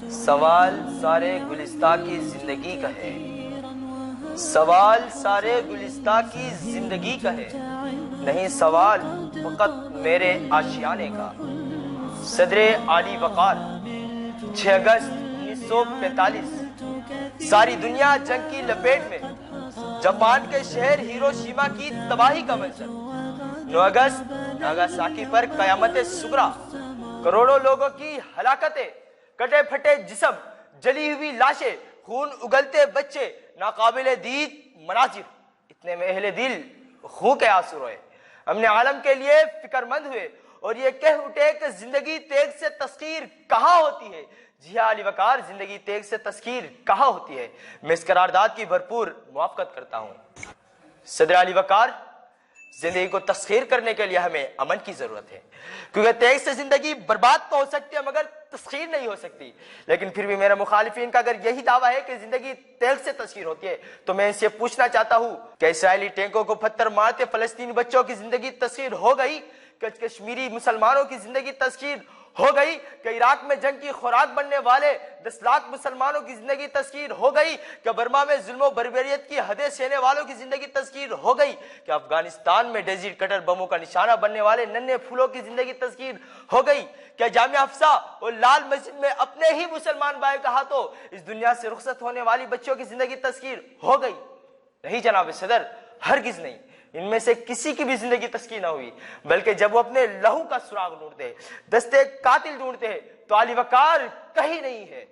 سوال سارے گلستہ کی زندگی کا ہے، سوال سارے گلستہ کی زندگی کا ہے، نہیں سوال فقط میرے آشیانے کا۔ صدر عالی وقار 6 اگست 1945، ساری دنیا جنگ کی لپیٹ میں، جاپان کے شہر ہیروشیما کی تباہی کا منظر۔ 9 اگست ناگاساکی پر قیامت صغریٰ، کروڑوں لوگوں کی ہلاکتیں، کٹے پھٹے جسم، جلی ہوئی لاشیں، خون اگلتے بچے، ناقابل دید مناظر۔ اتنے میں اہل دل خون کے آنسو روئے، ہم نے عالم کے لیے فکر مند ہوئے اور یہ کہہ اٹھے کہ زندگی تیغ سے تسخیر کہاں ہوتی ہے۔ جی ہاں علی وقار، زندگی تیغ سے تسخیر کہاں ہوتی ہے؟ میں اس قرارداد کی بھرپور موافقت کرتا ہوں۔ صدر علی وقار، زندگی کو تسخیر کرنے کے لیے ہمیں امن کی ضرورت ہے، کیونکہ تیغ سے زندگی برباد تو ہو سکتی ہے مگر تسخیر نہیں ہو سکتی۔ لیکن پھر بھی میرے مخالفین کا اگر یہی دعویٰ ہے کہ زندگی تیغ سے تسخیر ہوتی ہے تو میں اس سے پوچھنا چاہتا ہوں کہ اسرائیلی ٹینکوں کو پتھر مارتے فلسطینی بچوں کی زندگی تسخیر ہو گئی؟ کہ کشمیری مسلمانوں کی زندگی تسخیر ہو گئی؟ کہ عراق میں جنگ کی خوراک بننے والے 10 لاکھ مسلمانوں کی زندگی تسخیر ہو گئی؟ کہ برما میں ظلم و بربریت کی حدیں سہنے والوں کی زندگی تسخیر ہو گئی؟ کہ افغانستان میں ڈیزرٹ کٹر بموں کا نشانہ بننے والے ننھے پھولوں کی زندگی تسخیر ہو گئی؟ کہ جامعہ افسا اور لال مسجد میں اپنے ہی مسلمان بھائی کا ہاتھوں اس دنیا سے رخصت ہونے والی بچوں کی زندگی تسخیر ہو گئی؟ نہیں جناب صدر، ہرگز نہیں۔ ان میں سے کسی کی بھی زندگی تسخیر نہ ہوئی، بلکہ جب وہ اپنے لہو کا سراغ ڈھونڈتے، دستے قاتل ڈھونڈتے ہیں تو علی وقار کہیں نہیں ہے،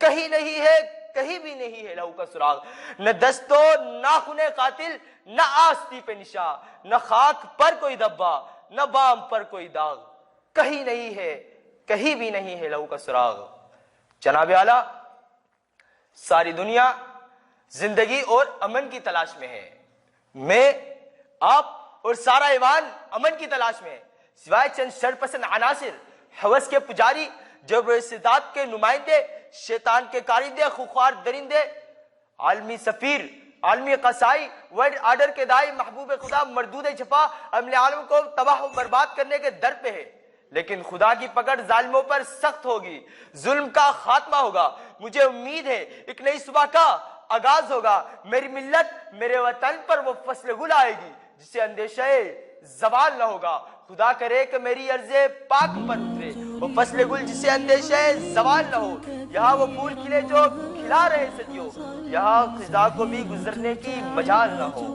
کہیں نہیں ہے، کہیں بھی نہیں ہے لہو کا سراغ۔ نہ دستو ناخن قاتل، نہ آستی پہ نشان، نہ خاک پر کوئی دبا، نہ بام پر کوئی داغ، کہیں نہیں ہے، کہیں بھی نہیں ہے لہو کا سراغ۔ جناب اعلیٰ، ساری دنیا زندگی اور امن کی تلاش میں ہے، میں، آپ اور سارا ایوان امن کی تلاش میں ہے، سوائے چند شرپسند عناصر، ہوس کے پجاری، جبر و استبداد کے نمائندے، شیطان کے کارندے، خوخوار درندے، عالمی سفیر، عالمی قصائی، ورلڈ آرڈر کے دائی، محبوب خدا، مردود جفا، عمل عالم کو تباہ و برباد کرنے کے در پہ ہے۔ لیکن خدا کی پکڑ ظالموں پر سخت ہوگی، ظلم کا خاتمہ ہوگا۔ مجھے امید ہے ایک نئی صبح کا آغاز ہوگا، میری ملت، میرے وطن پر وہ فصل گل آئے گی جسے اندیشہ زوال نہ ہوگا۔ خدا کرے کہ میری عرض پاک پر اترے وہ فصل گل جسے اندیشہ زوال نہ ہو۔ یہاں وہ پھول کھلے جو کھلا رہے صدیوں، یہاں خدا کو بھی گزرنے کی مجال نہ ہو۔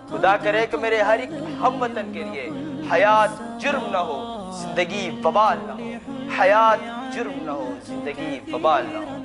خدا کرے کہ میرے ہر ایک ہم وطن کے لیے حیات جرم نہ ہو، زندگی وبال نہ ہو، حیات جرم نہ ہو، زندگی وبال نہ ہو۔